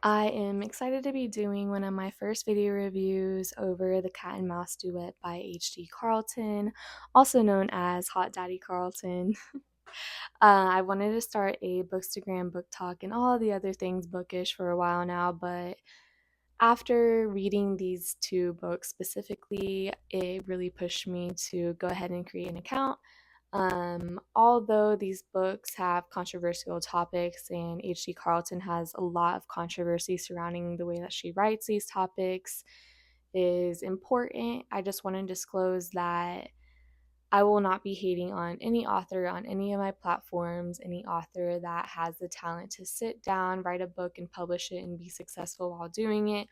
I am excited to be doing one of my first video reviews over The Cat and Mouse Duet by H.D. Carlton, also known as Hot Daddy Carlton. I wanted to start a Bookstagram book talk and all the other things bookish for a while now, but after reading these two books specifically, it really pushed me to go ahead and create an account. Although these books have controversial topics and H.D. Carlton has a lot of controversy surrounding the way that she writes these topics is important, I just want to disclose that I will not be hating on any author on any of my platforms, any author that has the talent to sit down, write a book, and publish it and be successful while doing it.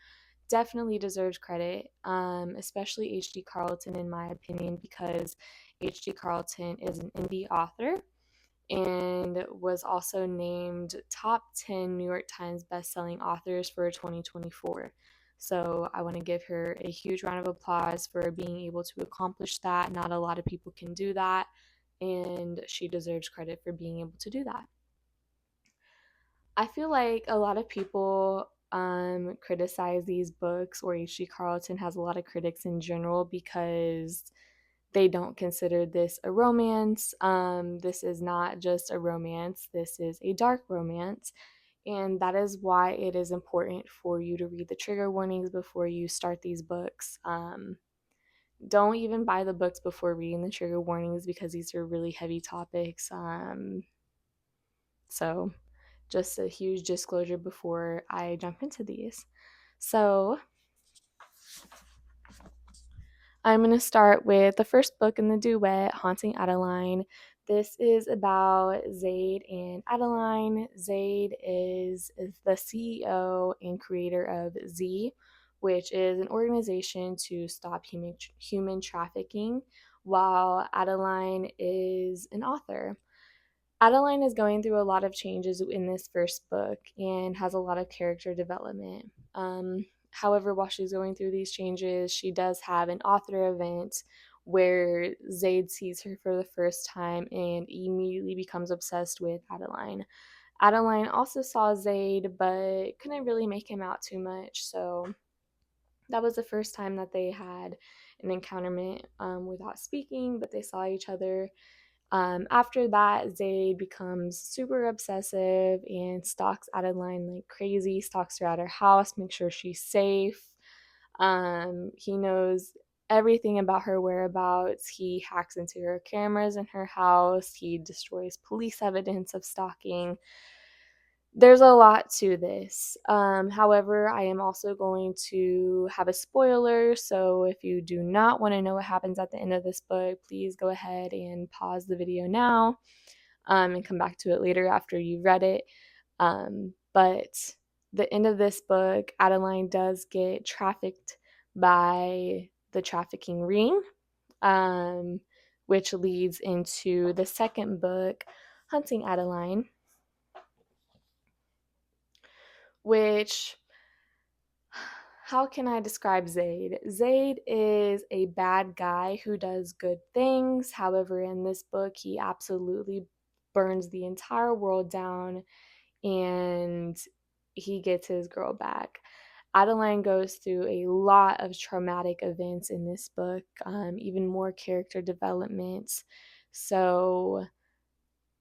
Definitely deserves credit, especially H.D. Carlton, in my opinion, because H.D. Carlton is an indie author and was also named top 10 New York Times bestselling authors for 2024. So I want to give her a huge round of applause for being able to accomplish that. Not a lot of people can do that, and she deserves credit for being able to do that. I feel like a lot of people criticize these books, or H.G. Carlton has a lot of critics in general because they don't consider this a romance. This is not just a romance, this is a dark romance. And that is why it is important for you to read the trigger warnings before you start these books. Don't even buy the books before reading the trigger warnings because these are really heavy topics. So, just a huge disclosure before I jump into these. So, I'm going to start with the first book in the duet, Haunting Adeline. This is about Zaid and Adeline. Zaid is the CEO and creator of Z, which is an organization to stop human trafficking, while Adeline is an author. Adeline is going through a lot of changes in this first book and has a lot of character development. However, while she's going through these changes, she does have an author event where Zaid sees her for the first time and immediately becomes obsessed with Adeline. Adeline also saw Zaid but couldn't really make him out too much, so that was the first time that they had an encounterment without speaking, but they saw each other. After that, Zaid becomes super obsessive and stalks Adeline like crazy, stalks her at her house, makes sure she's safe. He knows everything about her whereabouts. He hacks into her cameras in her house. He destroys police evidence of stalking. There's a lot to this. However, I am also going to have a spoiler, so if you do not want to know what happens at the end of this book, please go ahead and pause the video now and come back to it later after you've read it. But the end of this book, Adeline does get trafficked by the trafficking ring, which leads into the second book, Hunting Adeline, which, how can I describe Zaid? Zaid is a bad guy who does good things. However, in this book, he absolutely burns the entire world down and he gets his girl back. Adeline goes through a lot of traumatic events in this book, even more character development. So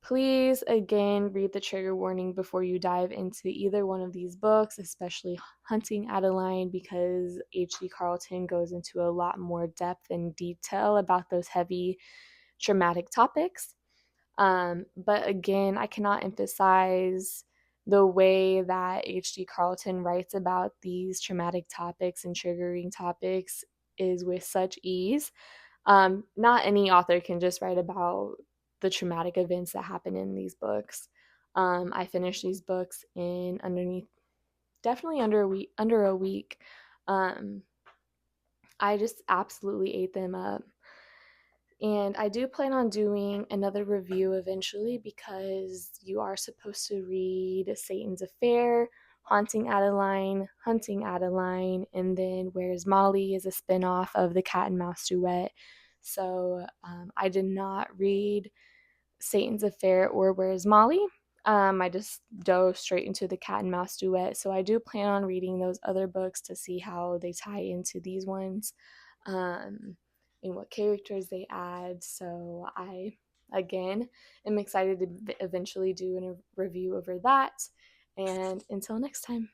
please, again, read the trigger warning before you dive into either one of these books, especially Hunting Adeline, because H.D. Carlton goes into a lot more depth and detail about those heavy, traumatic topics. But again, I cannot emphasize the way that H.D. Carlton writes about these traumatic topics and triggering topics is with such ease. Not any author can just write about the traumatic events that happen in these books. I finished these books in definitely under a week. Um, I just absolutely ate them up. And I do plan on doing another review eventually because you are supposed to read Satan's Affair, Haunting Adeline, Hunting Adeline, and then Where's Molly is a spinoff of the Cat and Mouse Duet. So I did not read Satan's Affair or Where's Molly. I just dove straight into the Cat and Mouse Duet. So I do plan on reading those other books to see how they tie into these ones, um, and what characters they add. So I, again, am excited to eventually do a review over that. And until next time.